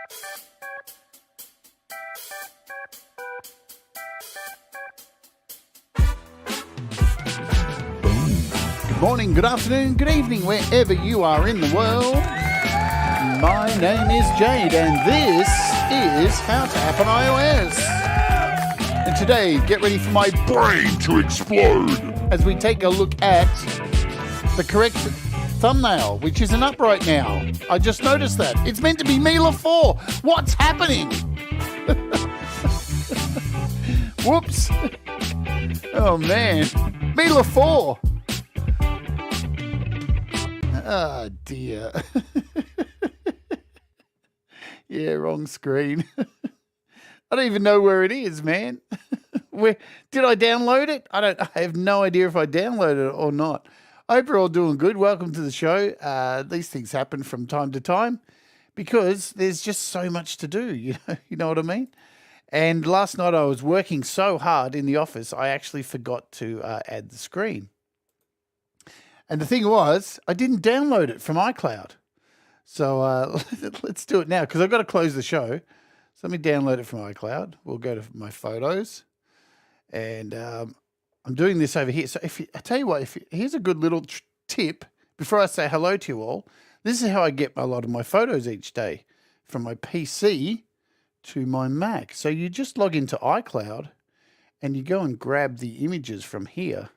Good morning, good afternoon, good evening, wherever you are in the world. My name is Jade, and this is How to Happen iOS. And today, get ready for my brain to explode as we take a look at the correct thumbnail, which isn't up right now. I just noticed that. It's meant to be Mela 4. What's happening? Whoops. Oh, man. Mela 4. Oh, dear. Yeah, wrong screen. I don't even know where it is, man. Where did I download it? I have no idea if I downloaded it or not. I hope you're all doing good. Welcome to the show. These things happen from time to time because there's just so much to do. You know what I mean? And last night I was working so hard in the office, I actually forgot to add the screen. And the thing was, I didn't download it from iCloud. So let's do it now because I've got to close the show. So let me download it from iCloud. We'll go to my photos. And I'm doing this over here. So I tell you what, here's a good little tip before I say hello to you all. This is how I get a lot of my photos each day from my PC to my Mac. So you just log into iCloud and you go and grab the images from here.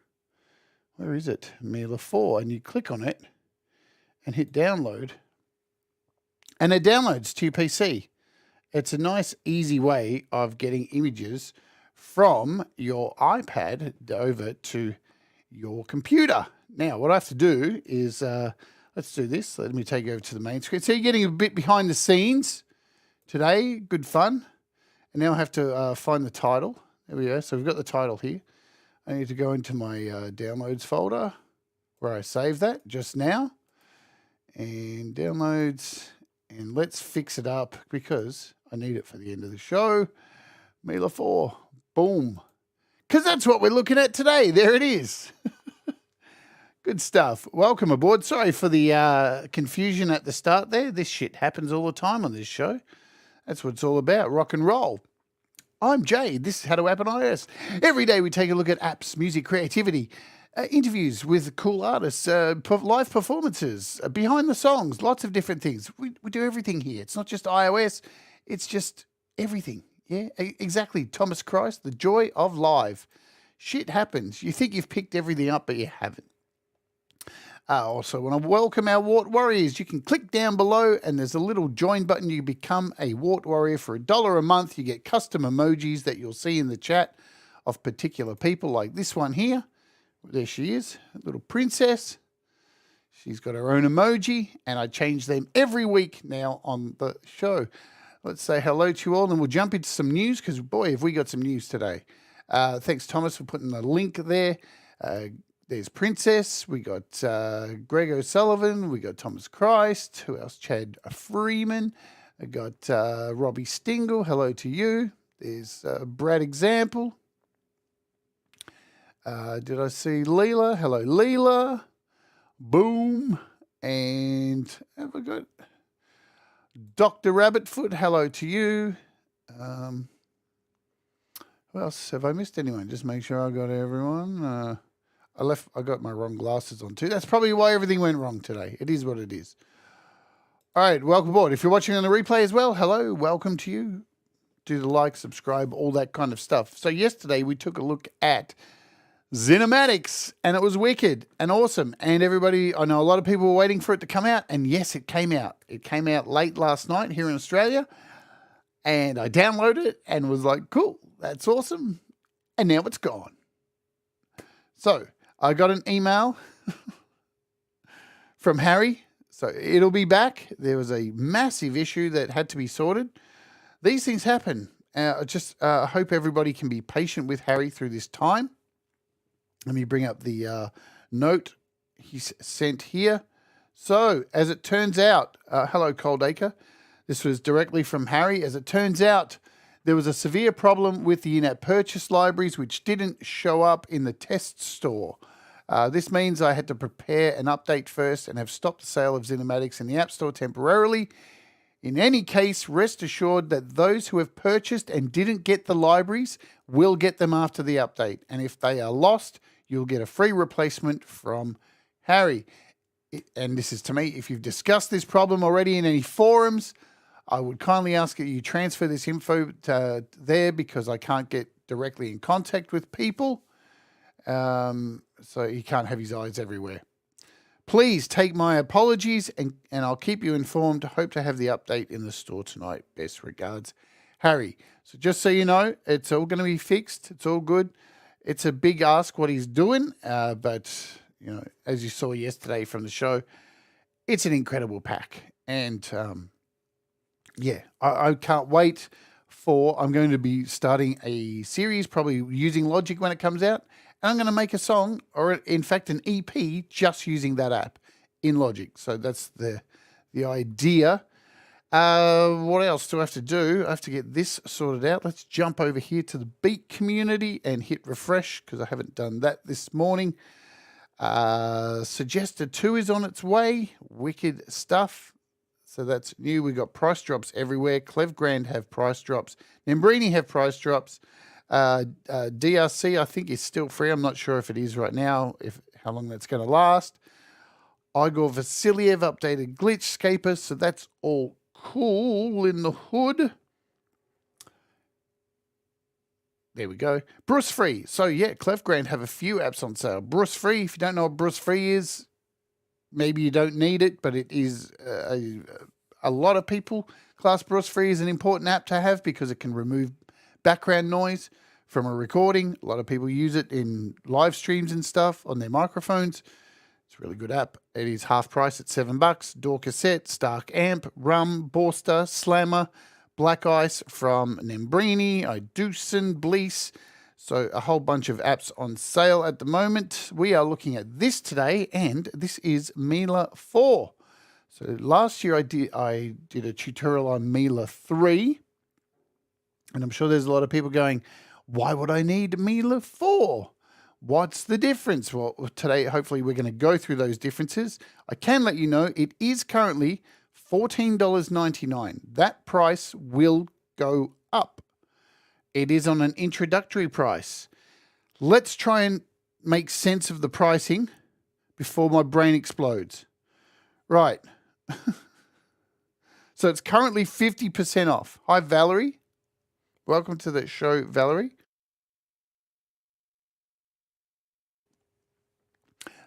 Where is it? Mela 4. And you click on it and hit download. And it downloads to your PC. It's a nice, easy way of getting images from your iPad over to your computer. Now, what I have to do is, let's do this. Let me take you over to the main screen. So you're getting a bit behind the scenes today. Good fun. And now I have to find the title. There we go. So we've got the title here. I need to go into my downloads folder where I saved that just now. And downloads. And let's fix it up because I need it for the end of the show. Mela 4. Boom. Because that's what we're looking at today. There it is. Good stuff. Welcome aboard. Sorry for the confusion at the start there. This shit happens all the time on this show. That's what it's all about. Rock and roll. I'm Jade. This is How to Happen iOS. Every day we take a look at apps, music, creativity, interviews with cool artists, live performances, behind the songs, lots of different things. We do everything here. It's not just iOS. It's just everything. Yeah, exactly. Thomas Christ, the joy of live. Shit happens. You think you've picked everything up, but you haven't. Also want to welcome our Wart Warriors. You can click down below and there's a little join button. You become a Wart Warrior for $1 a month. You get custom emojis that you'll see in the chat of particular people like this one here. There she is, a little princess. She's got her own emoji and I change them every week now on the show. Let's say hello to you all and we'll jump into some news because, boy, have we got some news today. Thanks, Thomas, for putting the link there. There's Princess. We got Greg O'Sullivan. We got Thomas Christ. Who else? Chad Freeman. I got Robbie Stingle. Hello to you. There's Brad Example. Did I see Leela? Hello, Leela. Boom. And have I got Dr. Rabbitfoot? Hello to you. Who else? Have I missed anyone? Just make sure I got everyone. I got my wrong glasses on too. That's probably why everything went wrong today. It is what it is. All right, welcome aboard. If you're watching on the replay as well, hello, welcome to you. Do the like, subscribe, all that kind of stuff. So yesterday we took a look at Zinematics, and it was wicked and awesome. And everybody, I know a lot of people were waiting for it to come out, and yes, it came out. It came out late last night here in Australia, and I downloaded it and was like, cool, that's awesome. And now it's gone. So I got an email from Harry. So it'll be back. There was a massive issue that had to be sorted. These things happen. I hope everybody can be patient with Harry through this time. Let me bring up the note he sent here. So as it turns out, hello, Coldacre. This was directly from Harry. As it turns out, there was a severe problem with the in-app purchase libraries, which didn't show up in the test store. This means I had to prepare an update first and have stopped the sale of Zinematics in the App Store temporarily. In any case, rest assured that those who have purchased and didn't get the libraries will get them after the update. And if they are lost, you'll get a free replacement from Harry. And this is to me, if you've discussed this problem already in any forums, I would kindly ask that you transfer this info to there because I can't get directly in contact with people. So he can't have his eyes everywhere. Please take my apologies and I'll keep you informed. Hope to have the update in the store tonight. Best regards, Harry. So just so you know, it's all going to be fixed. It's all good. It's a big ask what he's doing, but you know, as you saw yesterday from the show, it's an incredible pack. And yeah, I can't wait I'm going to be starting a series, probably using Logic when it comes out. And I'm going to make a song, or in fact an EP, just using that app in Logic. So that's the idea. What else do I have to do? I have to get this sorted out. Let's jump over here to the Beat community and hit refresh because I haven't done that this morning. Suggested 2 is on its way. Wicked stuff. So that's new. We got price drops everywhere. Clevgrand have price drops. Nembrini have price drops. DRC, I think, is still free. I'm not sure if it is right now, how long that's going to last. Igor Vasiliev updated Glitchscaper, so that's all cool in the hood. There we go. Bruce Free. So, yeah, Clefgrand have a few apps on sale. Bruce Free, if you don't know what Bruce Free is, maybe you don't need it, but it is a lot of people class Bruce Free as an important app to have because it can remove background noise from a recording. A lot of people use it in live streams and stuff on their microphones. It's a really good app. It is half price at $7. Door Cassette, Stark Amp, Rum, Borster, Slammer, Black Ice from Nembrini, Idusen, Blease. So a whole bunch of apps on sale at the moment. We are looking at this today, and this is Mela 4. So last year I did a tutorial on Mela 3. And I'm sure there's a lot of people going, why would I need Mela 4? What's the difference? Well, today, hopefully, we're going to go through those differences. I can let you know it is currently $14.99. That price will go up. It is on an introductory price. Let's try and make sense of the pricing before my brain explodes. Right. So it's currently 50% off. Hi, Valerie. Welcome to the show, Valerie.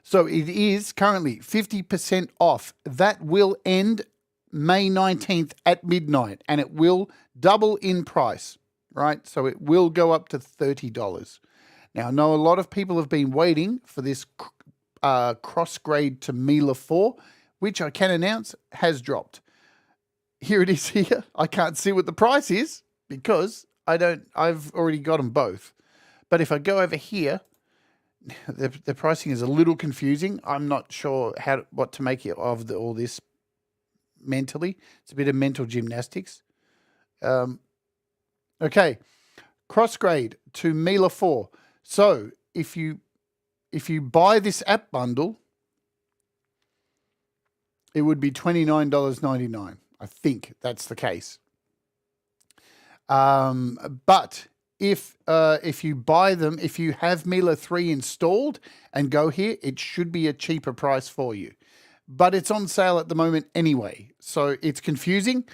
So it is currently 50% off. That will end May 19th at midnight, and it will double in price, right? So it will go up to $30. Now, I know a lot of people have been waiting for this cross-grade to Mela 4, which I can announce has dropped. Here it is here. I can't see what the price is because I've already got them both. But if I go over here, the pricing is a little confusing. I'm not sure what to make of all this mentally. It's a bit of mental gymnastics. Okay, cross-grade to Mela 4. So if you buy this app bundle, it would be $29.99. I think that's the case. But if you buy them, if you have Mela 3 installed and go here, it should be a cheaper price for you. But it's on sale at the moment anyway. So it's confusing,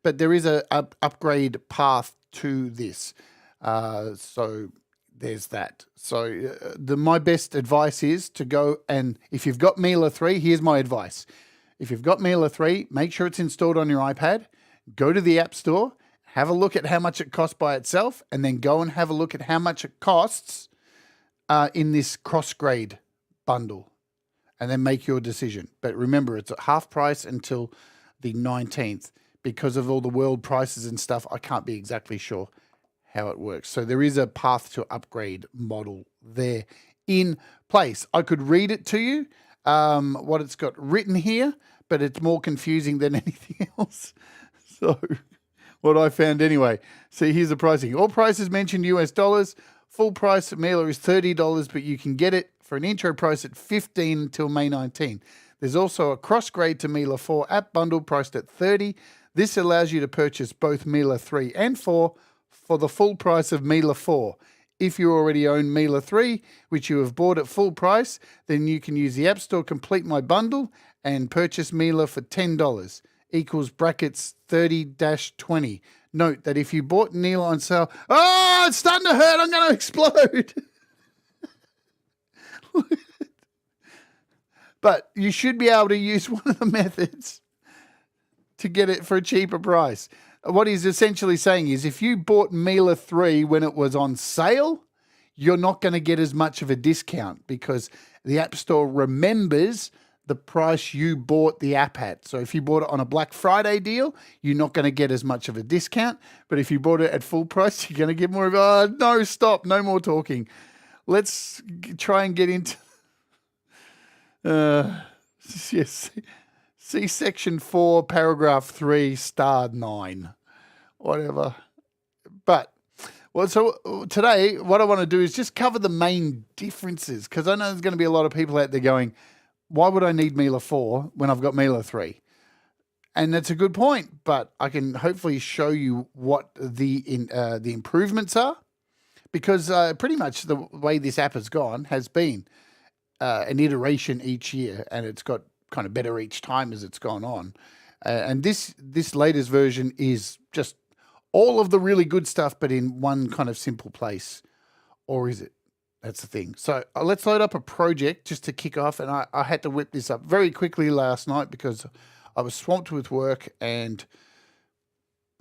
but there is a upgrade path to this. So there's that. So my best advice is to go and if you've got Mela 3, here's my advice. If you've got Mela 3, make sure it's installed on your iPad. Go to the App Store. Have a look at how much it costs by itself, and then go and have a look at how much it costs in this cross-grade bundle, and then make your decision. But remember, it's at half price until the 19th. Because of all the world prices and stuff, I can't be exactly sure how it works. So there is a path to upgrade model there in place. I could read it to you, what it's got written here, but it's more confusing than anything else. So what I found anyway. See, here's the pricing. All prices mentioned US dollars. Full price at Mela is $30, but you can get it for an intro price at $15 until May 19. There's also a cross grade to Mela 4 app bundle priced at $30. This allows you to purchase both Mela 3 and 4 for the full price of Mela 4. If you already own Mela 3, which you have bought at full price, then you can use the App Store Complete My Bundle and purchase Mela for $10 equals brackets 30-20. Note that if you bought Mela on sale, oh, it's starting to hurt. I'm going to explode. But you should be able to use one of the methods to get it for a cheaper price. What he's essentially saying is if you bought Mela 3 when it was on sale, you're not going to get as much of a discount because the App Store remembers the price you bought the app at. So if you bought it on a Black Friday deal, you're not going to get as much of a discount. But if you bought it at full price, you're going to get more of no, stop, no more talking. Let's try and get into yes. See section 4, paragraph 3, star 9, whatever. But, well, so today what I want to do is just cover the main differences because I know there's going to be a lot of people out there going, why would I need Mela 4 when I've got Mela 3? And that's a good point, but I can hopefully show you what the improvements are because pretty much the way this app has gone has been an iteration each year, and it's got kind of better each time as it's gone on. And this latest version is just all of the really good stuff, but in one kind of simple place. Or is it? That's the thing. So let's load up a project just to kick off. And I had to whip this up very quickly last night because I was swamped with work and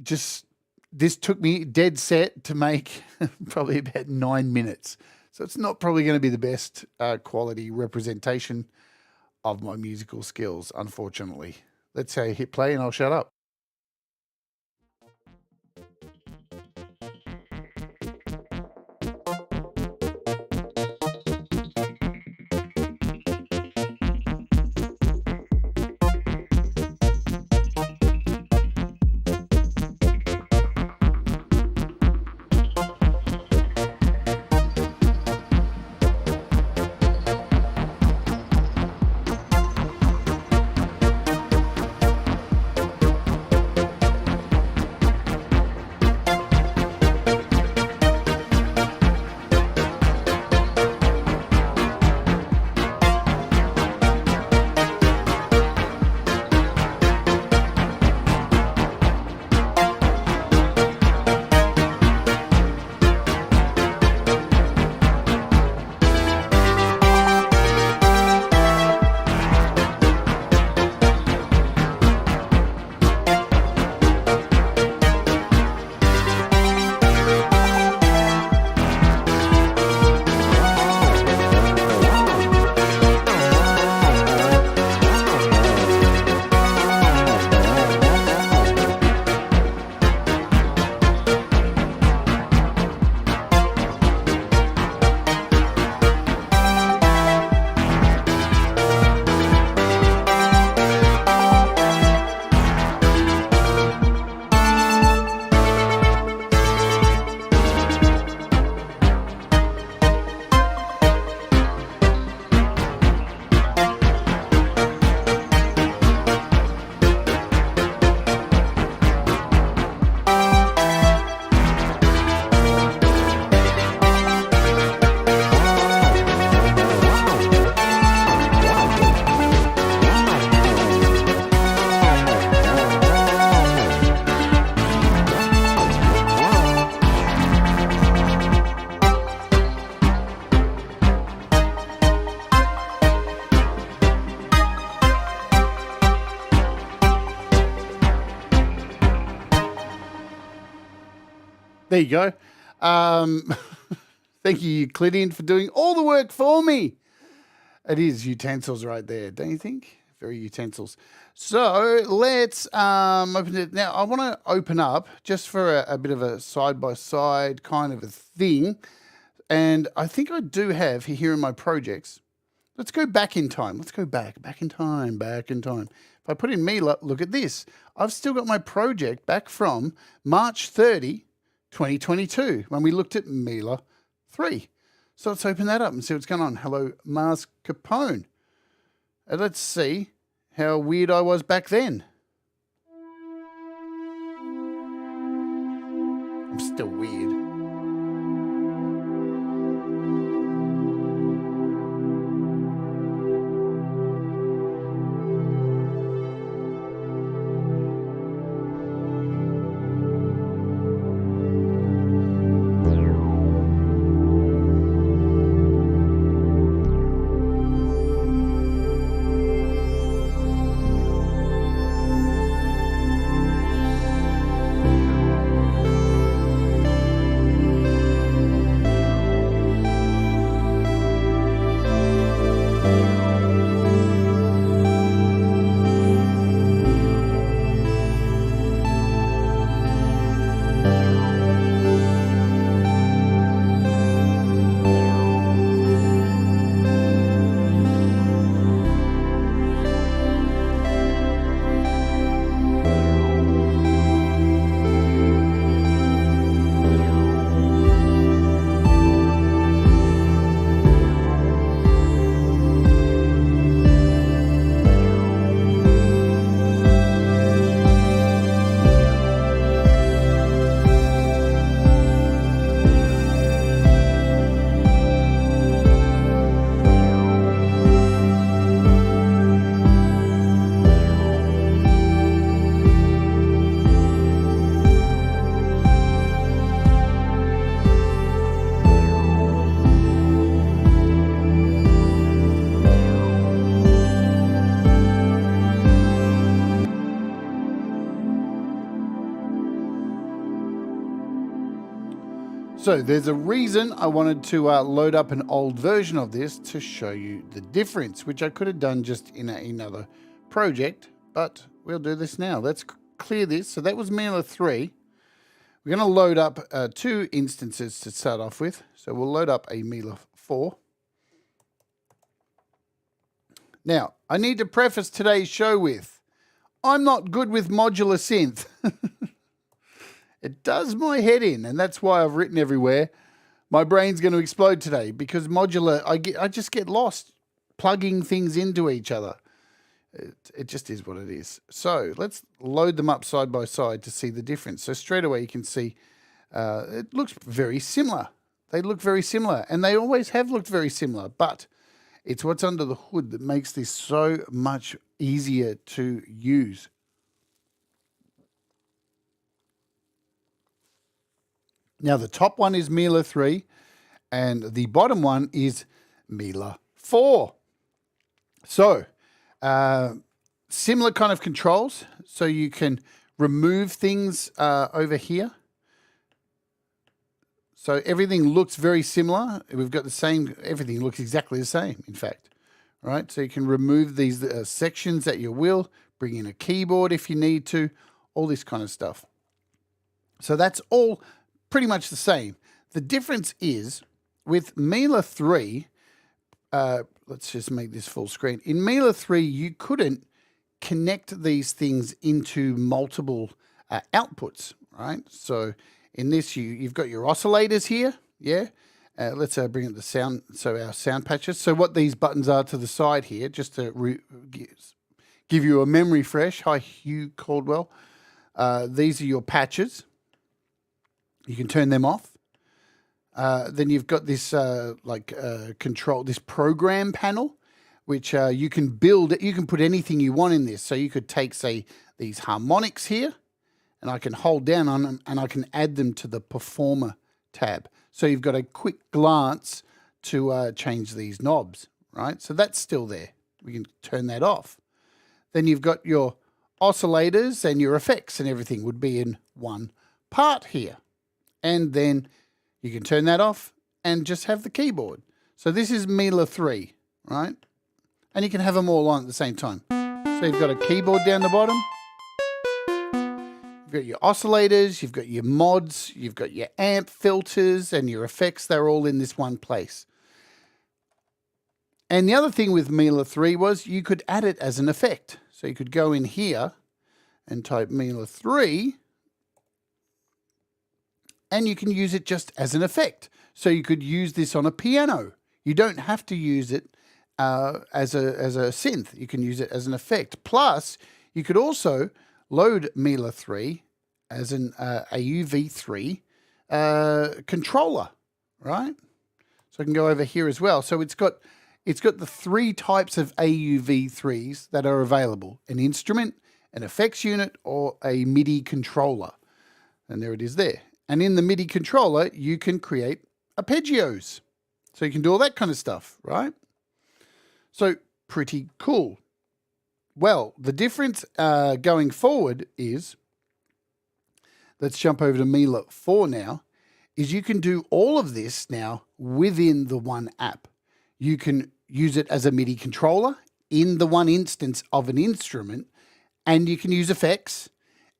just this took me dead set to make probably about 9 minutes. So it's not probably going to be the best quality representation of my musical skills, unfortunately. Let's say hit play and I'll shut up. There you go. Thank you, Euclidean, for doing all the work for me. It is utensils right there, don't you think? Very utensils. So let's open it. Now, I want to open up just for a bit of a side-by-side kind of a thing. And I think I do have here in my projects. Let's go back in time. Let's go back in time. If I put in Mela, look at this. I've still got my project back from March 30, 2022, when we looked at Mela 3. So let's open that up and see what's going on. Hello, Mars Capone. And let's see how weird I was back then. still weird. So there's a reason I wanted to load up an old version of this to show you the difference, which I could have done just in another project, but we'll do this now. Let's clear this. So that was Mela 3. We're going to load up 2 instances to start off with. So we'll load up a Mela 4. Now, I need to preface today's show with, I'm not good with modular synth. It does my head in, and that's why I've written everywhere. My brain's going to explode today because modular, I just get lost plugging things into each other. It just is what it is. So let's load them up side by side to see the difference. So straight away you can see it looks very similar. They look very similar, and they always have looked very similar, but it's what's under the hood that makes this so much easier to use. Now, the top one is Mela 3, and the bottom one is Mela 4. So, similar kind of controls. So you can remove things over here. So everything looks very similar. We've got the same, everything looks exactly the same, in fact. Right? So you can remove these sections at your will, bring in a keyboard if you need to, all this kind of stuff. So that's all pretty much the same. The difference is with Mela 3, let's just make this full screen. In Mela 3, you couldn't connect these things into multiple outputs, right? So in this, you've got your oscillators here, yeah? Let's bring up the sound, so our sound patches. So what these buttons are to the side here, just to give you a memory fresh. Hi, Hugh Caldwell. These are your patches. You can turn them off. Then you've got this control, this program panel, which you can build. You can put anything you want in this. So you could take, say, these harmonics here, and I can hold down on them, and I can add them to the Performer tab. So you've got a quick glance to change these knobs, right? So that's still there. We can turn that off. Then you've got your oscillators and your effects and everything would be in one part here. And then you can turn that off and just have the keyboard. So this is Mela 3, right? And you can have them all on at the same time. So you've got a keyboard down the bottom. You've got your oscillators, you've got your mods, you've got your amp filters and your effects. They're all in this one place. And the other thing with Mela 3 was you could add it as an effect. So you could go in here and type Mela 3. And you can use it just as an effect. So you could use this on a piano. You don't have to use it as a synth. You can use it as an effect. Plus, you could also load Mela 3 as an AUV3 controller, right? So I can go over here as well. So it's got the 3 types of AUV3s that are available: an instrument, an effects unit, or a MIDI controller. And there it is there. And in the MIDI controller, you can create arpeggios. So you can do all that kind of stuff, right? So pretty cool. Well, the difference going forward is, let's jump over to Mela 4 now, is you can do all of this now within the one app. You can use it as a MIDI controller in the one instance of an instrument, and you can use effects,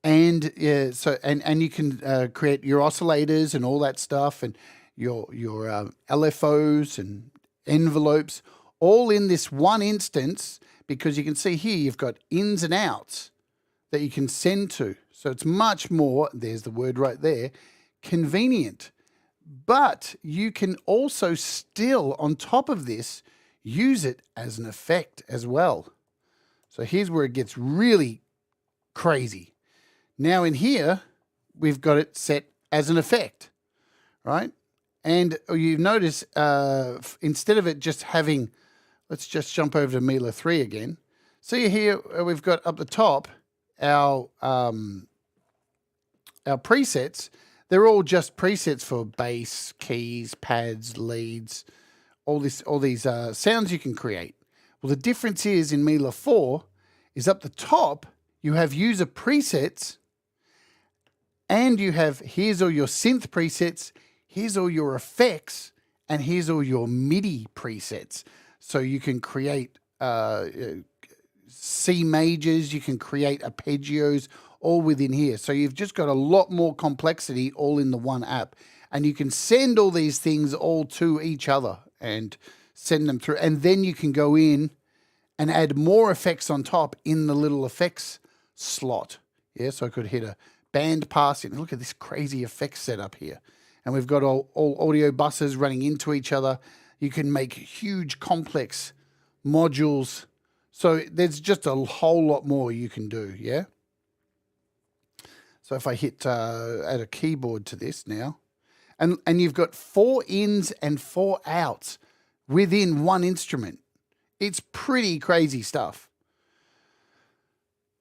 and and you can create your oscillators and all that stuff, and your LFOs and envelopes, all in this one instance, because you can see here you've got ins and outs that you can send to. So it's much more, there's the word right there, convenient. But you can also still, on top of this, use it as an effect as well. So here's where it gets really crazy. Now in here, we've got it set as an effect, right? And you notice instead of it just having, let's just jump over to Mela 3 again. See here, we've got up the top our presets. They're all just presets for bass, keys, pads, leads, all these sounds you can create. Well, the difference is in Mela 4 is up the top, you have user presets, and you have, here's all your synth presets, here's all your effects, and here's all your MIDI presets. So you can create C majors, you can create arpeggios, all within here. So you've just got a lot more complexity all in the one app. And you can send all these things all to each other and send them through. And then you can go in and add more effects on top in the little effects slot. Yeah, so I could hit a band pass in. Look at this crazy effects setup here. And we've got all audio buses running into each other. You can make huge complex modules. So there's just a whole lot more you can do, yeah? So if I hit add a keyboard to this now, and you've got 4 ins and 4 outs within one instrument. It's pretty crazy stuff.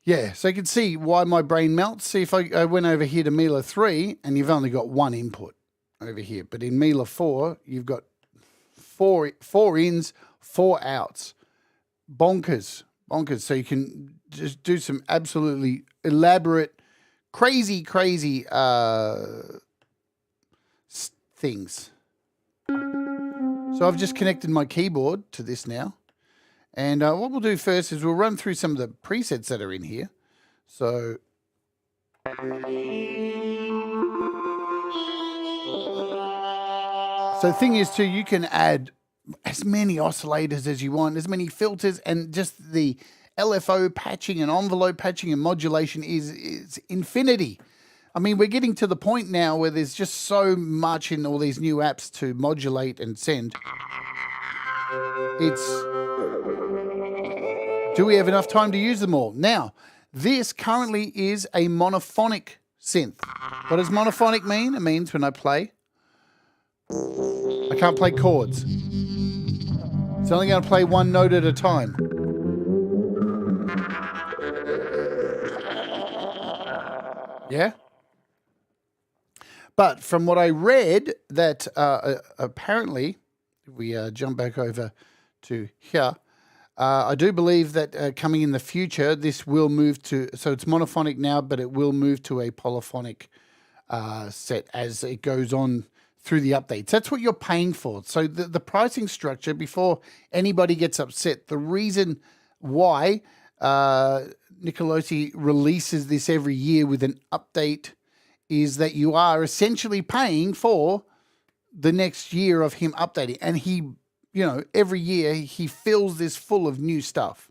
Yeah, so you can see why my brain melts. See, if I went over here to Mela 3, and you've only got 1 input over here. But in Mela 4, you've got four ins, 4 outs. Bonkers. So you can just do some absolutely elaborate, crazy things. So I've just connected my keyboard to this now. And what we'll do first is we'll run through some of the presets that are in here. So the thing is too, you can add as many oscillators as you want, as many filters, and just the LFO patching and envelope patching and modulation is infinity. I mean, we're getting to the point now where there's just so much in all these new apps to modulate and send. Do we have enough time to use them all? Now, this currently is a monophonic synth. What does monophonic mean? It means when I play, I can't play chords. It's only going to play one note at a time. Yeah? But from what I read, that apparently, if we jump back over to here, I do believe that coming in the future, this will move to, so it's monophonic now, but it will move to a polyphonic set as it goes on through the updates. That's what you're paying for. So the pricing structure, before anybody gets upset, the reason why Nikolozi releases this every year with an update is that you are essentially paying for the next year of him updating. And he, you know, every year he fills this full of new stuff.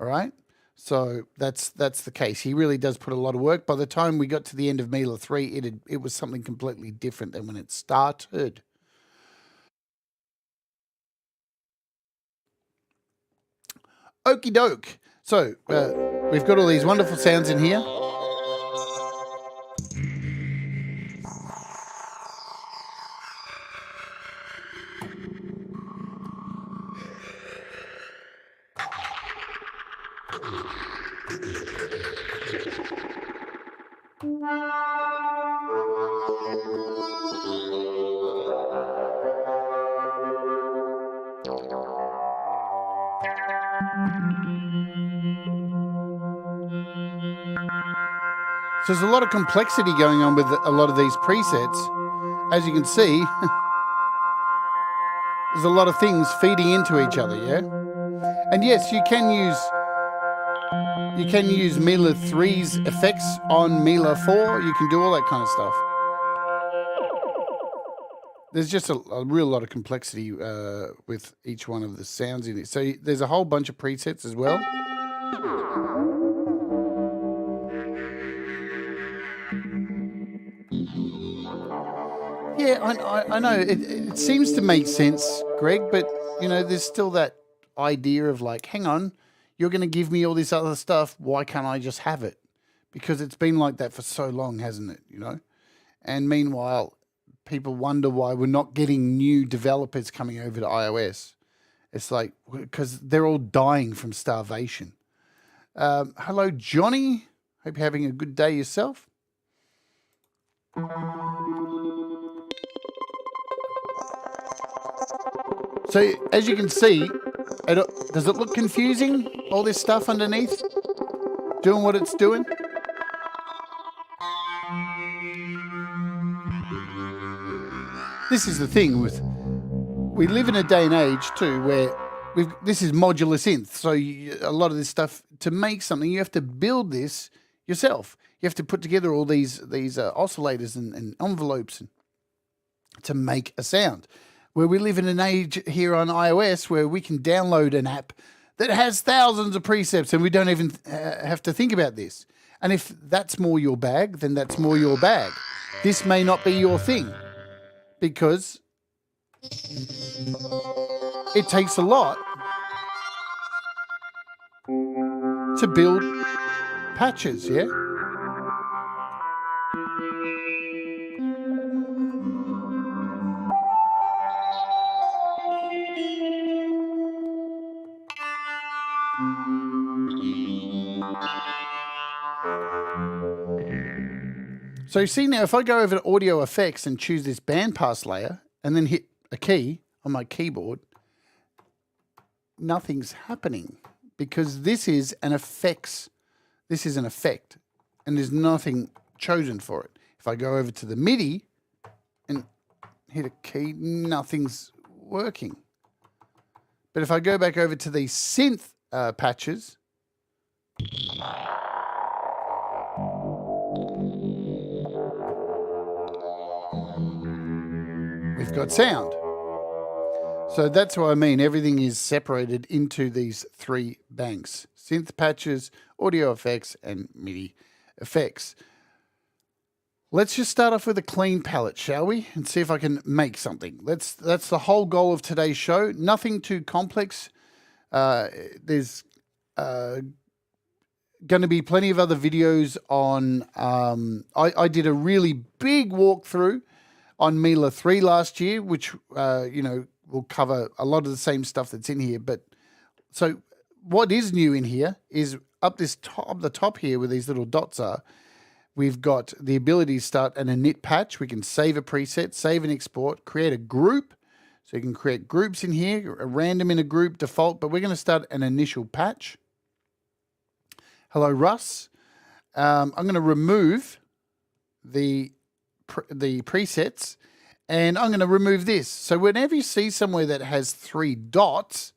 All right? So that's the case. He really does put a lot of work. By the time we got to the end of Mela 3, it was something completely different than when it started. Okie doke. So we've got all these wonderful sounds in here. So there's a lot of complexity going on with a lot of these presets. As you can see, there's a lot of things feeding into each other, yeah? And yes, you can use Mela 3's effects on Mela 4. You can do all that kind of stuff. There's just a real lot of complexity with each one of the sounds in it. So there's a whole bunch of presets as well. Yeah, I know. It seems to make sense, Greg, but, you know, there's still that idea of like, hang on, you're going to give me all this other stuff. Why can't I just have it? Because it's been like that for so long, hasn't it, you know? And meanwhile, people wonder why we're not getting new developers coming over to iOS. It's like, because they're all dying from starvation. Hello, Johnny. Hope you're having a good day yourself. So, as you can see, does it look confusing, all this stuff underneath? Doing what it's doing? This is the thing with... We live in a day and age, too, where this is modular synth. So a lot of this stuff, to make something, you have to build this yourself. You have to put together all these oscillators and envelopes to make a sound. Where we live in an age here on iOS where we can download an app that has thousands of presets and we don't even have to think about this. And if that's more your bag, then that's more your bag. This may not be your thing because it takes a lot to build patches, yeah? So you see now, if I go over to audio effects and choose this bandpass layer and then hit a key on my keyboard, nothing's happening because this is an effects. This is an effect and there's nothing chosen for it. If I go over to the MIDI and hit a key, nothing's working. But if I go back over to these synth patches, we've got sound. So that's what I mean. Everything is separated into these three banks: synth patches, audio effects, and MIDI effects. Let's just start off with a clean palette, shall we? And see if I can make something. That's the whole goal of today's show. Nothing too complex. There's going to be plenty of other videos on... I did a really big walkthrough on Mela 3 last year, which, you know, will cover a lot of the same stuff that's in here. But so what is new in here is up the top here where these little dots are, we've got the ability to start an init patch. We can save a preset, save and export, create a group. So you can create groups in here, a random in a group, default, but we're going to start an initial patch. Hello, Russ. I'm going to remove the presets and I'm going to remove this. So whenever you see somewhere that has 3 dots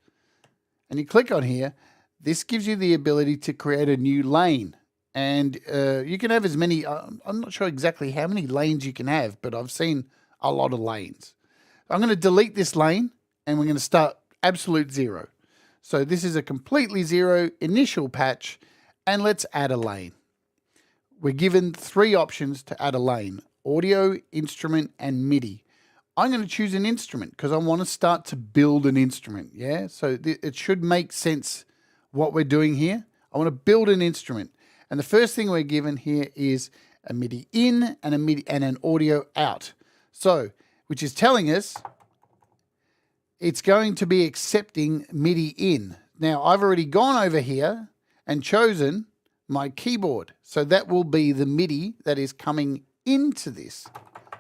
and you click on here, this gives you the ability to create a new lane. And you can have as many, I'm not sure exactly how many lanes you can have, but I've seen a lot of lanes. I'm going to delete this lane and we're going to start absolute 0. So this is a completely 0 initial patch and let's add a lane. We're given 3 options to add a lane: audio, instrument, and MIDI. I'm going to choose an instrument because I want to start to build an instrument. Yeah, so it should make sense what we're doing here. I want to build an instrument. And the first thing we're given here is a MIDI in and a MIDI and an audio out. So, which is telling us it's going to be accepting MIDI in. Now, I've already gone over here and chosen my keyboard. So that will be the MIDI that is coming into this,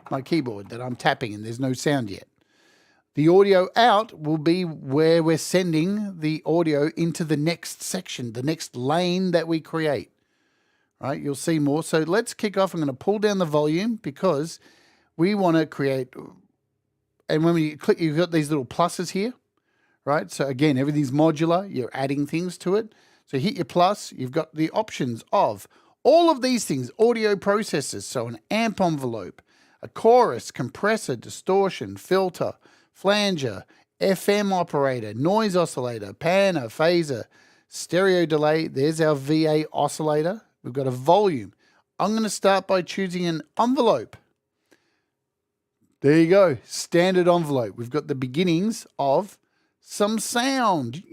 my keyboard that I'm tapping, and there's no sound yet. The audio out will be where we're sending the audio into the next section, the next lane that we create. Right, you'll see more. So let's kick off. I'm going to pull down the volume because we want to create, and when we click, you've got these little pluses here, right? So again, everything's modular. You're adding things to it. So hit your plus. You've got the options of all of these things, audio processors. So an amp envelope, a chorus, compressor, distortion, filter, flanger, FM operator, noise oscillator, panner, phaser, stereo delay. There's our VA oscillator. We've got a volume. I'm going to start by choosing an envelope. There you go, standard envelope. We've got the beginnings of some sound.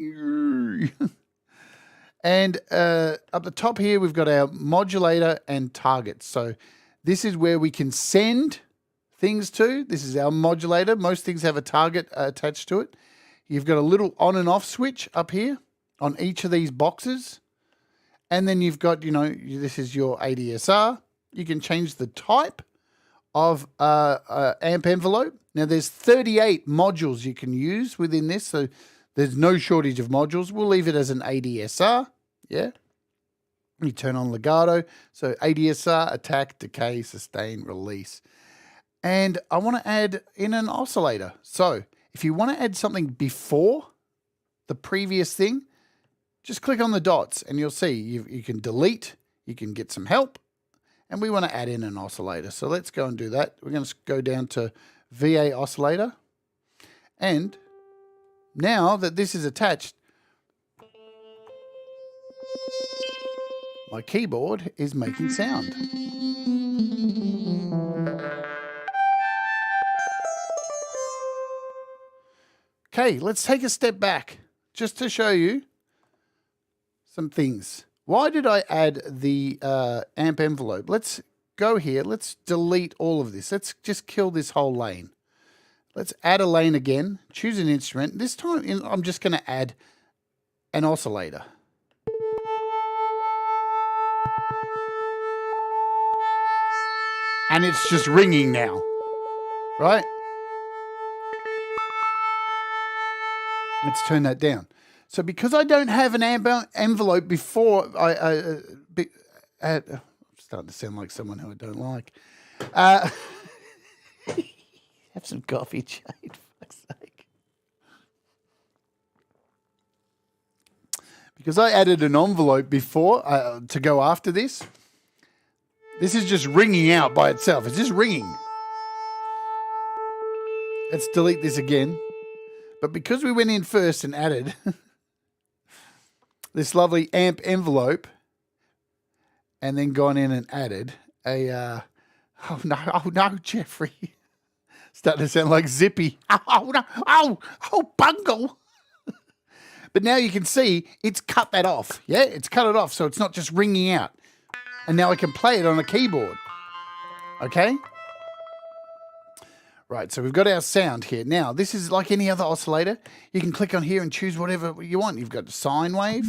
And up the top here, we've got our modulator and target. So this is where we can send things to. This is our modulator. Most things have a target attached to it. You've got a little on and off switch up here on each of these boxes. And then you've got, this is your ADSR. You can change the type of amp envelope. Now there's 38 modules you can use within this, so there's no shortage of modules. We'll leave it as an ADSR, yeah. You turn on legato, so ADSR, attack, decay, sustain, release. And I want to add in an oscillator. So if you want to add something before the previous thing, just click on the dots and you'll see you can delete, you can get some help, and we want to add in an oscillator. So let's go and do that. We're going to go down to VA oscillator. And now that this is attached, my keyboard is making sound. Okay, let's take a step back just to show you some things. Why did I add the amp envelope? Let's go here. Let's delete all of this. Let's just kill this whole lane. Let's add a lane again. Choose an instrument. This time I'm just going to add an oscillator. And it's just ringing now, right? Let's turn that down. So because I don't have an amp envelope before, I'm starting to sound like someone who I don't like. Have some coffee, Jade, for fuck's sake. Because I added an envelope before to go after this, this is just ringing out by itself. It's just ringing. Let's delete this again. But because we went in first and added this lovely amp envelope and then gone in and added a, oh no, Jeffrey. Starting to sound like Zippy. Oh no, bungle. But now you can see it's cut that off. Yeah, it's cut it off so it's not just ringing out. And now I can play it on a keyboard. Okay? Right, so we've got our sound here. Now, this is like any other oscillator. You can click on here and choose whatever you want. You've got a sine wave.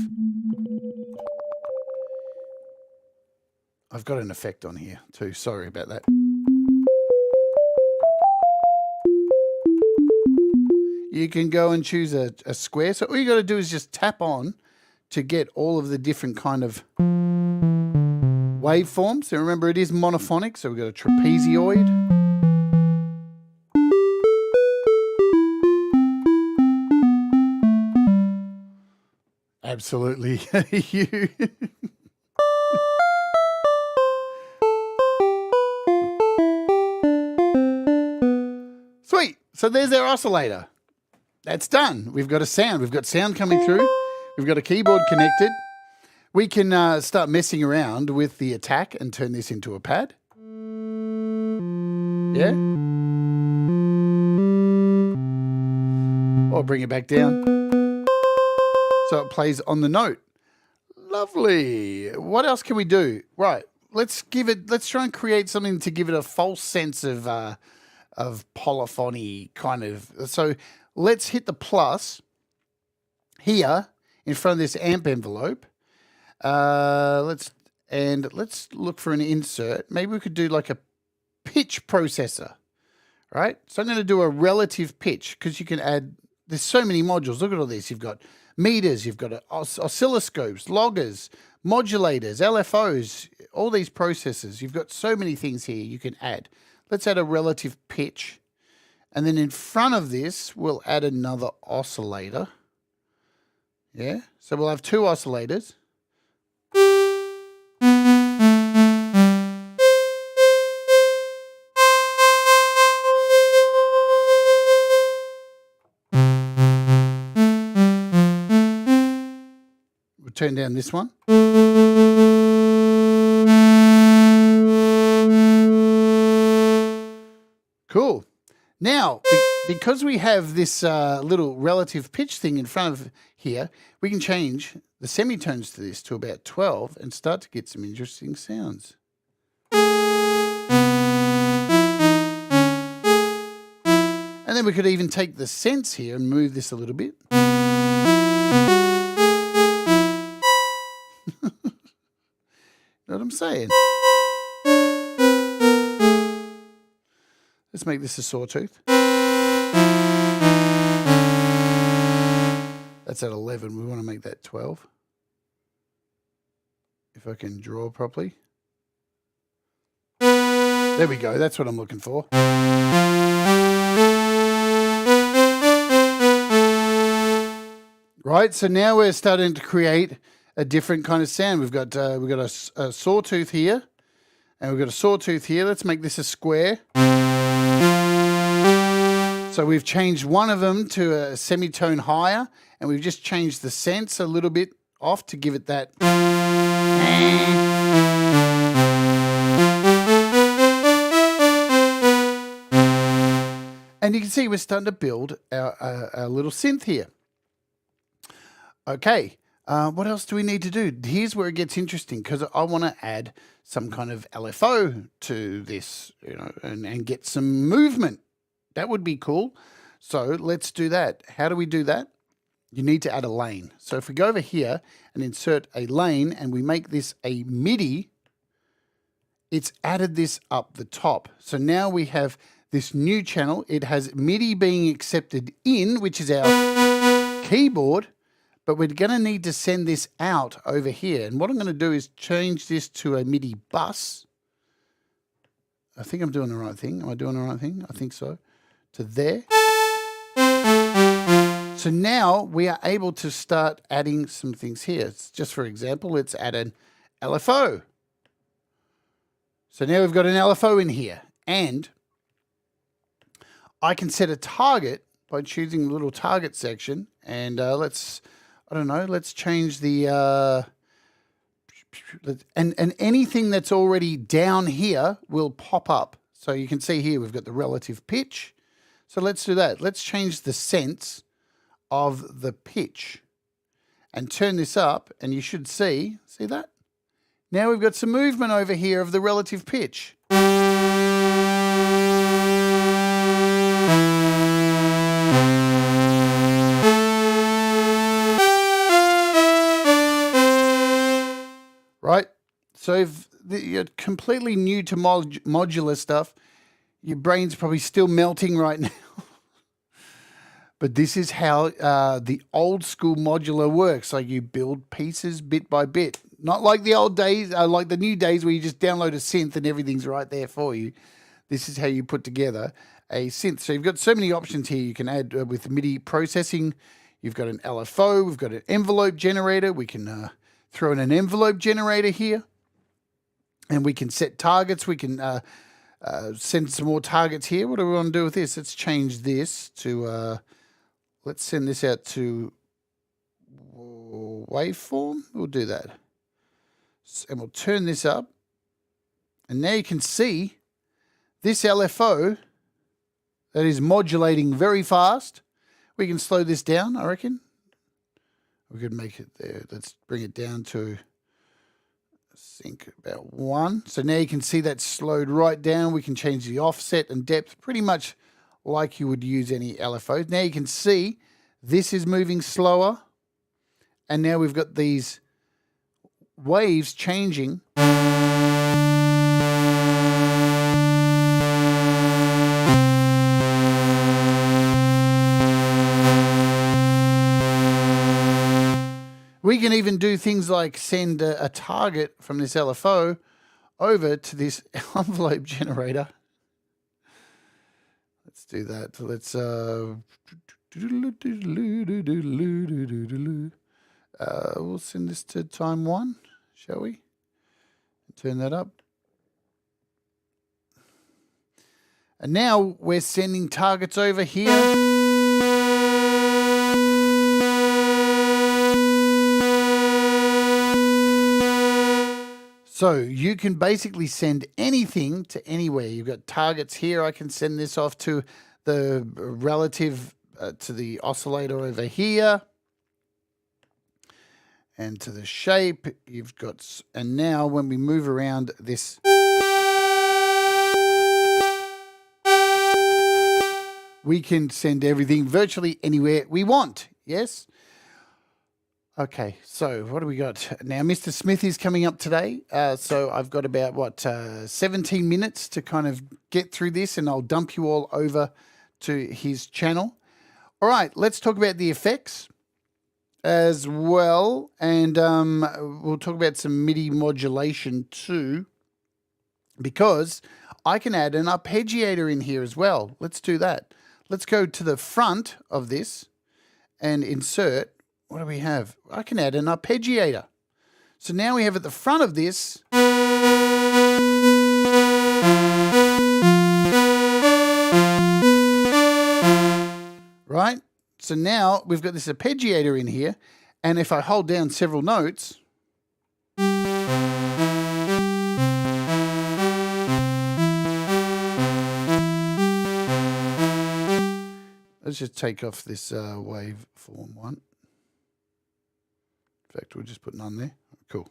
I've got an effect on here too. Sorry about that. You can go and choose a square. So all you got to do is just tap on to get all of the different kind of waveforms. So remember, it is monophonic. So we've got a trapezoid. Absolutely. You. Sweet. So there's our oscillator. That's done. We've got a sound. We've got sound coming through. We've got a keyboard connected. We can start messing around with the attack and turn this into a pad. Yeah? Or bring it back down. So it plays on the note. Lovely. What else can we do? Right. Let's try and create something to give it a false sense of polyphony kind of. So let's hit the plus here in front of this amp envelope. Let's look for an insert. Maybe we could do like a pitch processor, right? So I'm going to do a relative pitch because you can add, there's so many modules. Look at all this. You've got meters, you've got oscilloscopes, loggers, modulators, LFOs, all these processors. You've got so many things here you can add. Let's add a relative pitch. And then in front of this, we'll add another oscillator. Yeah, so we'll have two oscillators. We'll turn down this one. Cool. Now, because we have this little relative pitch thing in front of here, we can change the semitones to this to about 12 and start to get some interesting sounds. And then we could even take the sense here and move this a little bit. Know what I'm saying? Let's make this a sawtooth. That's at 11. We want to make that 12. If I can draw properly. There we go. That's what I'm looking for. Right. So now we're starting to create a different kind of sound. We've got a sawtooth here, and we've got a sawtooth here. Let's make this a square. So we've changed one of them to a semitone higher, and we've just changed the sense a little bit off to give it that. And you can see we're starting to build our little synth here. Okay, what else do we need to do? Here's where it gets interesting, because I want to add some kind of LFO to this, you know, and get some movement. That would be cool. So let's do that. How do we do that? You need to add a lane. So if we go over here and insert a lane and we make this a MIDI, it's added this up the top. So now we have this new channel. It has MIDI being accepted in, which is our keyboard, but we're going to need to send this out over here. And what I'm going to do is change this to a MIDI bus. I think I'm doing the right thing. Am I doing the right thing? I think so. To there. So now we are able to start adding some things here. It's just for example, let's add an LFO. So now we've got an LFO in here, and I can set a target by choosing the little target section, and let's change the and anything that's already down here will pop up. So you can see here we've got the relative pitch. So let's do that. Let's change the sense of the pitch and turn this up, and you should see that? Now we've got some movement over here of the relative pitch. Right? So if you're completely new to modular stuff, your brain's probably still melting right now. But this is how the old school modular works. Like you build pieces bit by bit. Not like the old days, like the new days where you just download a synth and everything's right there for you. This is how you put together a synth. So you've got so many options here you can add with MIDI processing. You've got an LFO. We've got an envelope generator. We can throw in an envelope generator here. And we can set targets. We can send some more targets here. What do we want to do with this? Let's change this to, let's send this out to waveform. We'll do that. And we'll turn this up. And now you can see this LFO that is modulating very fast. We can slow this down, I reckon. We could make it there. Let's bring it down to, I think, about 1. So now you can see that slowed right down. We can change the offset and depth pretty much like you would use any LFO. Now you can see this is moving slower. And now we've got these waves changing. We can even do things like send a target from this LFO over to this envelope generator. Let's do that. Let's we'll send this to time 1, shall we? Turn that up. And now we're sending targets over here. So you can basically send anything to anywhere. You've got targets here. I can send this off to the relative to the oscillator over here. And to the shape, you've got, and now when we move around this, we can send everything virtually anywhere we want. Yes? Okay, so what do we got? Now, Mr. Smith is coming up today. So I've got about, 17 minutes to kind of get through this, and I'll dump you all over to his channel. All right, let's talk about the effects as well. And we'll talk about some MIDI modulation too, because I can add an arpeggiator in here as well. Let's do that. Let's go to the front of this and insert. What do we have? I can add an arpeggiator. So now we have at the front of this, right? So now we've got this arpeggiator in here, and if I hold down several notes, let's just take off this waveform one. In fact, we'll just put none there. Cool.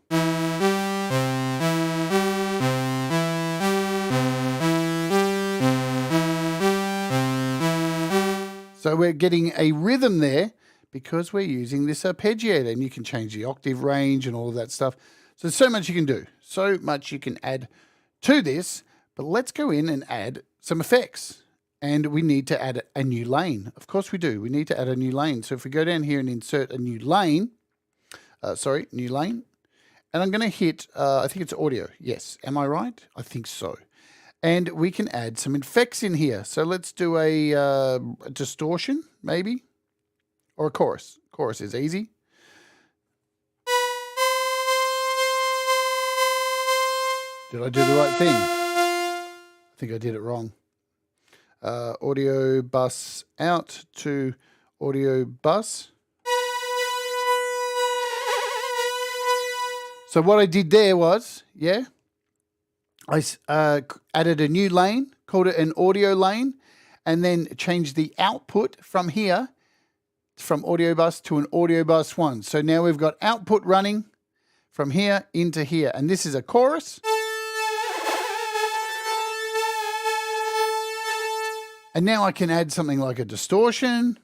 So we're getting a rhythm there because we're using this arpeggiator, and you can change the octave range and all of that stuff. So there's so much you can do, so much you can add to this, but let's go in and add some effects. And we need to add a new lane. Of course we do. We need to add a new lane. So if we go down here and insert a new lane, new lane. And I'm going to hit, I think it's audio. Yes. Am I right? I think so. And we can add some effects in here. So let's do a distortion, maybe. Or a chorus. Chorus is easy. Did I do the right thing? I think I did it wrong. Audio bus out to audio bus. So what I did there was, I added a new lane, called it an audio lane, and then changed the output from here, from audio bus to an audio bus 1. So now we've got output running from here into here, and this is a chorus. And now I can add something like a distortion,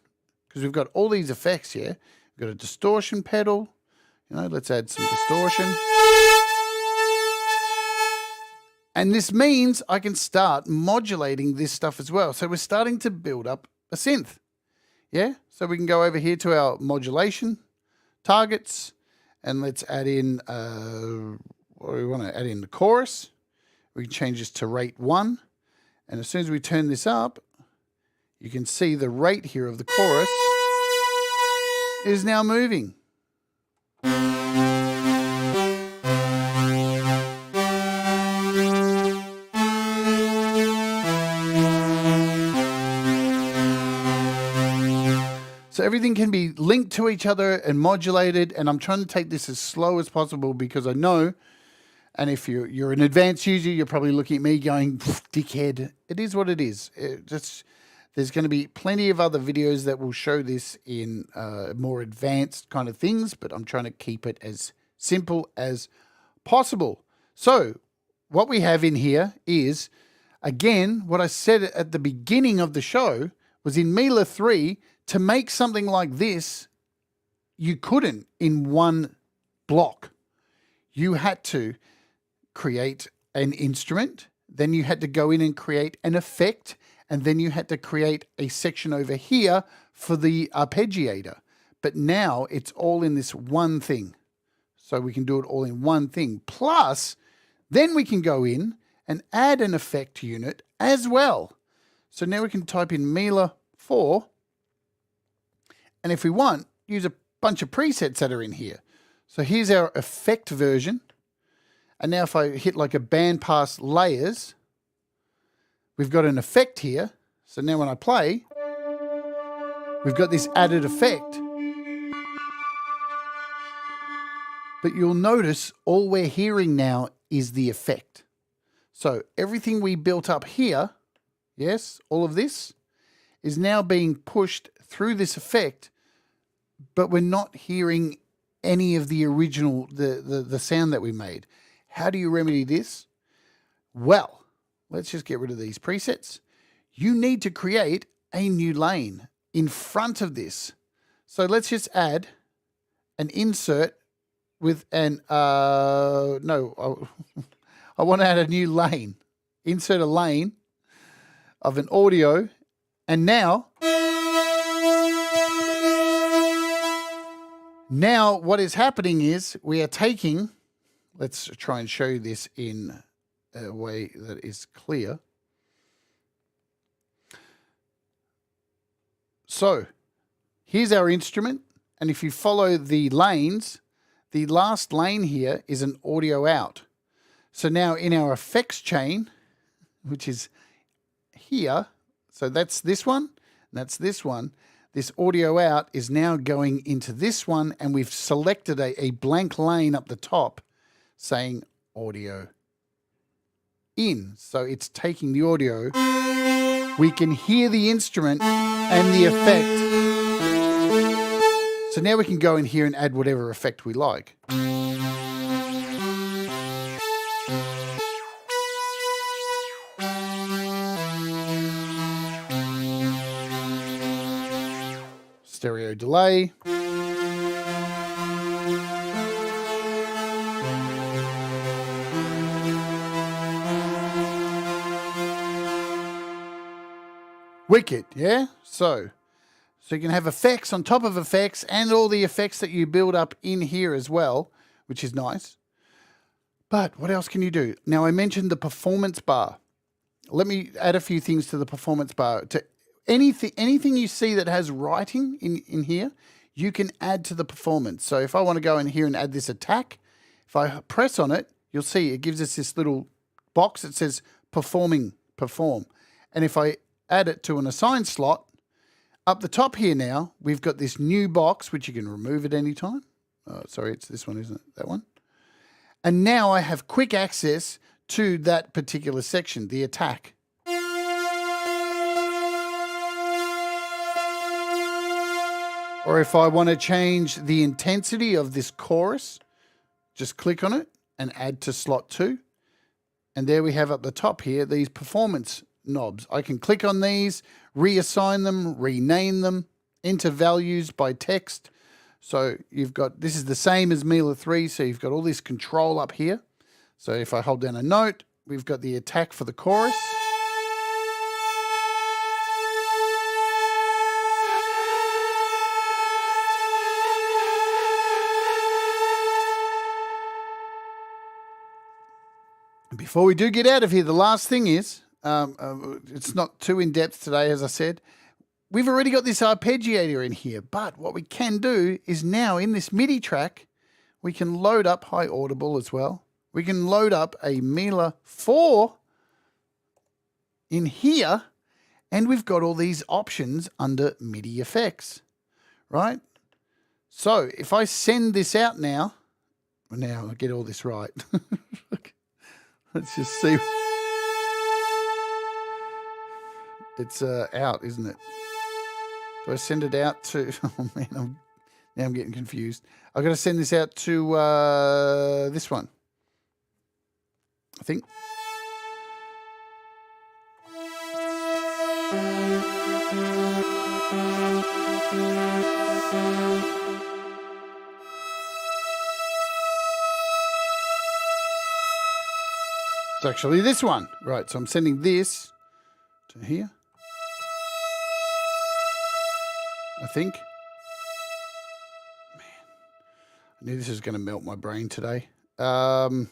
because we've got all these effects here. We've got a distortion pedal. Let's add some distortion. And this means I can start modulating this stuff as well. So we're starting to build up a synth. Yeah? So we can go over here to our modulation targets, and let's add in, what do we want to add in? The chorus. We can change this to rate 1. And as soon as we turn this up, you can see the rate here of the chorus is now moving. So everything can be linked to each other and modulated, and I'm trying to take this as slow as possible because I know, and if you're an advanced user, you're probably looking at me going, dickhead. It is what it is. There's going to be plenty of other videos that will show this in more advanced kind of things, but I'm trying to keep it as simple as possible. So what we have in here is, again, what I said at the beginning of the show was in Mela 3, to make something like this, you couldn't in one block. you had to create an instrument, then you had to go in and create an effect, and then you had to create a section over here for the arpeggiator. But now it's all in this one thing. So we can do it all in one thing. Plus, then we can go in and add an effect unit as well. So now we can type in Mela 4. And if we want, use a bunch of presets that are in here. So here's our effect version. And now if I hit like a bandpass layers, we've got an effect here. So now when I play, we've got this added effect. But you'll notice all we're hearing now is the effect. So everything we built up here, yes, all of this, is now being pushed through this effect, but we're not hearing any of the original, the sound that we made. How do you remedy this? Well, let's just get rid of these presets. You need to create a new lane in front of this. So let's just add an insert with an, I want to add a new lane. Insert a lane of an audio. And now what is happening is we are taking, let's try and show you this in a way that is clear. So here's our instrument. And if you follow the lanes, the last lane here is an audio out. So now in our effects chain, which is here, so that's this one, that's this one, this audio out is now going into this one, and we've selected a blank lane up the top saying audio in. So it's taking the audio. We can hear the instrument and the effect. So now we can go in here and add whatever effect we like. Stereo delay. Wicked, yeah? So you can have effects on top of effects and all the effects that you build up in here as well, which is nice. But what else can you do? Now, I mentioned the performance bar. Let me add a few things to the performance bar. To anything you see that has writing in here, you can add to the performance. So if I want to go in here and add this attack, if I press on it, you'll see it gives us this little box that says perform. And if I add it to an assigned slot, up the top here now, we've got this new box, which you can remove at any time. Oh, sorry, it's this one, isn't it? That one. And now I have quick access to that particular section, the attack. Or if I want to change the intensity of this chorus, just click on it and add to slot 2. And there we have up the top here, these performance knobs. I can click on these, reassign them, rename them, enter values by text. So you've got, this is the same as Mela 3, so you've got all this control up here. So if I hold down a note, we've got the attack for the chorus. Before we do get out of here, the last thing is, it's not too in-depth today, as I said. We've already got this arpeggiator in here, but what we can do is now in this MIDI track, we can load up high audible as well. We can load up a Mela 4 in here, and we've got all these options under MIDI effects, right? So if I send this out now I get all this right. Let's just see. It's out, isn't it? Do I send it out to... Oh, man, now I'm getting confused. I've got to send this out to this one, I think. It's actually this one. Right, so I'm sending this to here. I think. Man, I knew this was going to melt my brain today. Let's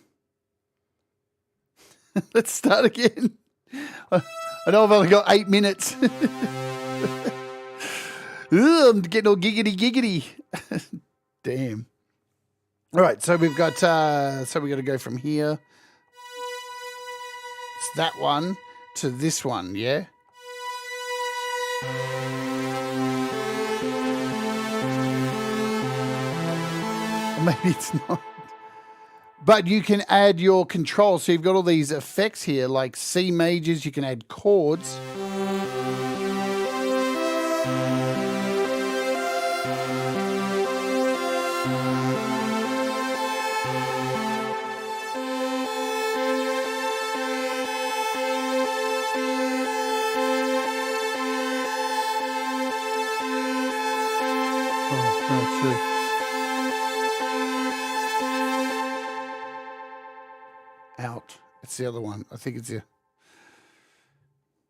start again. I know I've only got 8 minutes. I'm getting all giggity. Damn. All right, so we've got, so we got to go from here. It's that one to this one, yeah? Or maybe it's not. But you can add your control. So you've got all these effects here, like C majors. You can add chords. Out. It's the other one. I think it's the...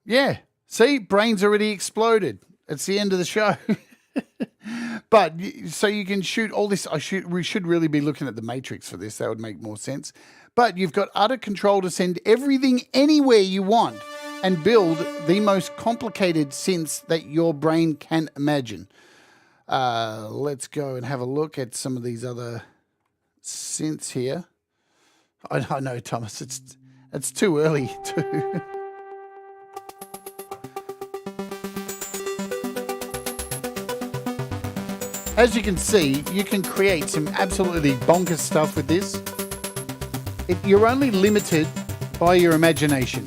Yeah. See? Brain's already exploded. It's the end of the show. But, so you can shoot all this. We should really be looking at the matrix for this. That would make more sense. But you've got utter control to send everything anywhere you want and build the most complicated synths that your brain can imagine. Let's go and have a look at some of these other synths here. I know, Thomas, it's too early too. As you can see, you can create some absolutely bonkers stuff with this. You're only limited by your imagination.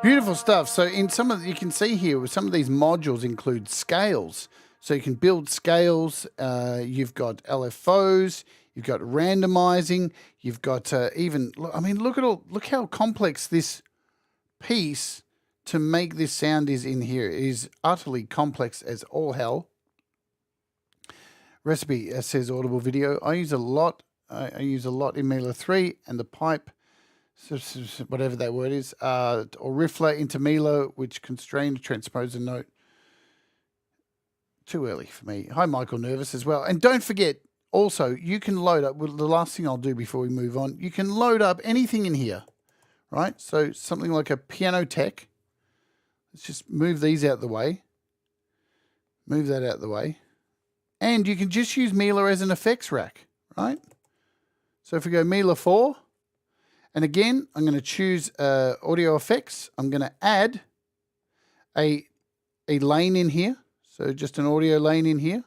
Beautiful stuff. So in some of you can see here, some of these modules include scales. So you can build scales. You've got LFOs. You've got randomizing. You've got even. I mean, look how complex this piece to make this sound is in here. It is utterly complex as all hell. Recipe says audible video. I use a lot. I use a lot in Mela 3 and the pipe. Whatever that word is, or riffler into Mela, which constrained transposer note. Too early for me. Hi, Michael, nervous as well. And don't forget, also, you can load up, well, the last thing I'll do before we move on, you can load up anything in here, right? So something like a piano tech. Let's just move these out the way. Move that out the way. And you can just use Mela as an effects rack, right? So if we go Mela 4, and again, I'm going to choose audio effects. I'm going to add a lane in here. So just an audio lane in here.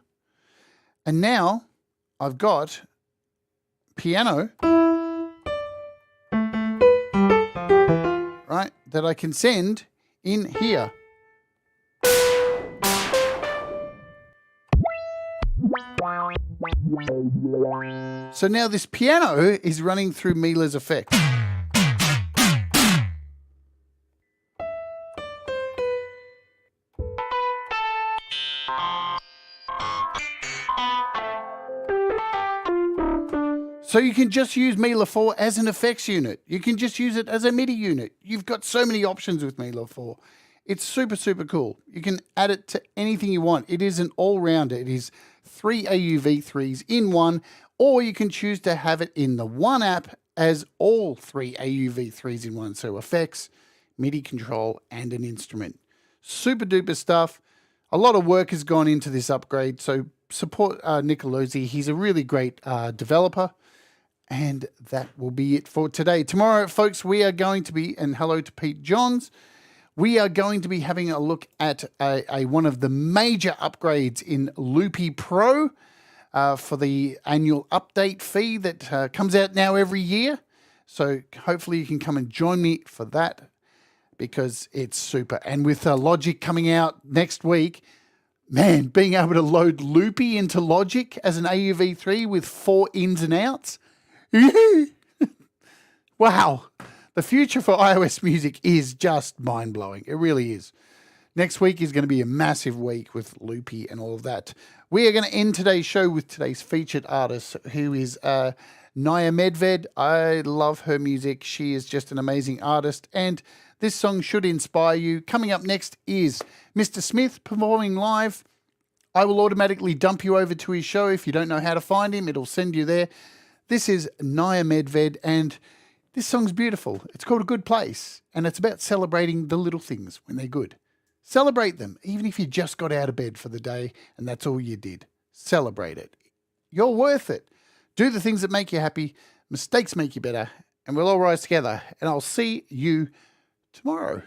And now I've got piano, right, that I can send in here. So now this piano is running through Mela's effect. So you can just use Mela 4 as an effects unit. You can just use it as a MIDI unit. You've got so many options with Mela 4. It's super, super cool. You can add it to anything you want. It is an all-rounder. It is 3 AUV3s in one, or you can choose to have it in the one app as all 3 AUV3s in one. So effects, MIDI control, and an instrument. Super duper stuff. A lot of work has gone into this upgrade, so support Nikolozi. He's a really great developer. And that will be it for today. Tomorrow, folks, we are going to be, and hello to Pete Johns, we are going to be having a look at one of the major upgrades in Loopy Pro for the annual update fee that comes out now every year. So hopefully you can come and join me for that because it's super. And with Logic coming out next week, man, being able to load Loopy into Logic as an AUV3 with 4 ins and outs. Wow. The future for iOS music is just mind-blowing. It really is. Next week is going to be a massive week with Loopy and all of that. We are going to end today's show with today's featured artist, who is Naya Medved. I love her music. She is just an amazing artist, and this song should inspire you. Coming up next is Mr. Smith performing live. I will automatically dump you over to his show. If you don't know how to find him, it'll send you there. This is Naya Medved, and this song's beautiful. It's called A Good Place, and it's about celebrating the little things when they're good. Celebrate them, even if you just got out of bed for the day and that's all you did. Celebrate it. You're worth it. Do the things that make you happy. Mistakes make you better, and we'll all rise together. And I'll see you tomorrow.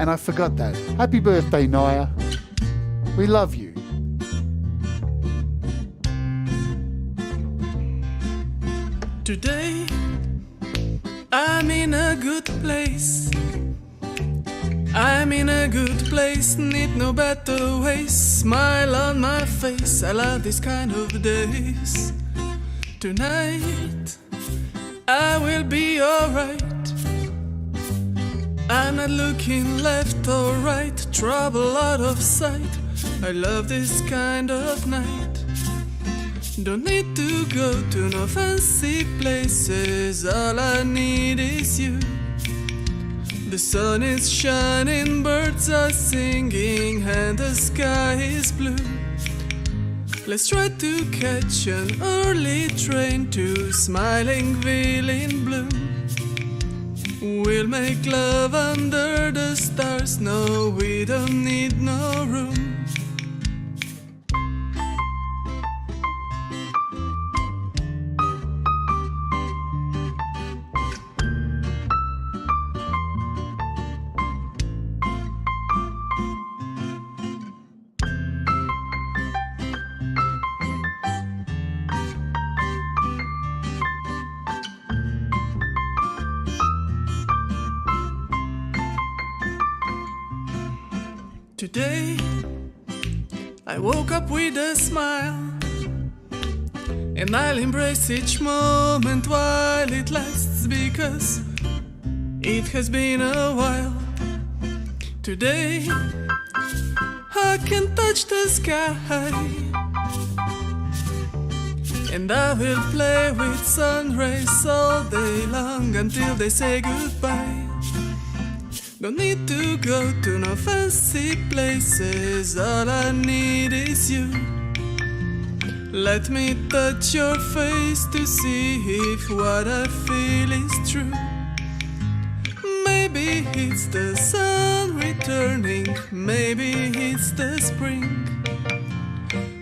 And I forgot that. Happy birthday, Naya. We love you. Today, I'm in a good place. I'm in a good place, need no better ways. Smile on my face, I love this kind of days. Tonight, I will be alright. I'm not looking left or right, trouble out of sight. I love this kind of night. Don't need to go to no fancy places, all I need is you. The sun is shining, birds are singing, and the sky is blue. Let's try to catch an early train to Smilingville in bloom. We'll make love under the stars, no, we don't need no room. Today, I woke up with a smile, and I'll embrace each moment while it lasts, because it has been a while. Today, I can touch the sky, and I will play with sun rays all day long until they say goodbye. Don't need to go to no fancy places, all I need is you. Let me touch your face to see if what I feel is true. Maybe it's the sun returning, maybe it's the spring.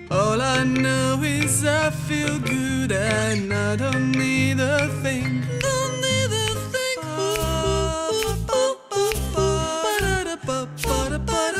All I know is I feel good and I don't need a thing. Don't need a thing. Ba-da-da-ba-ba-da.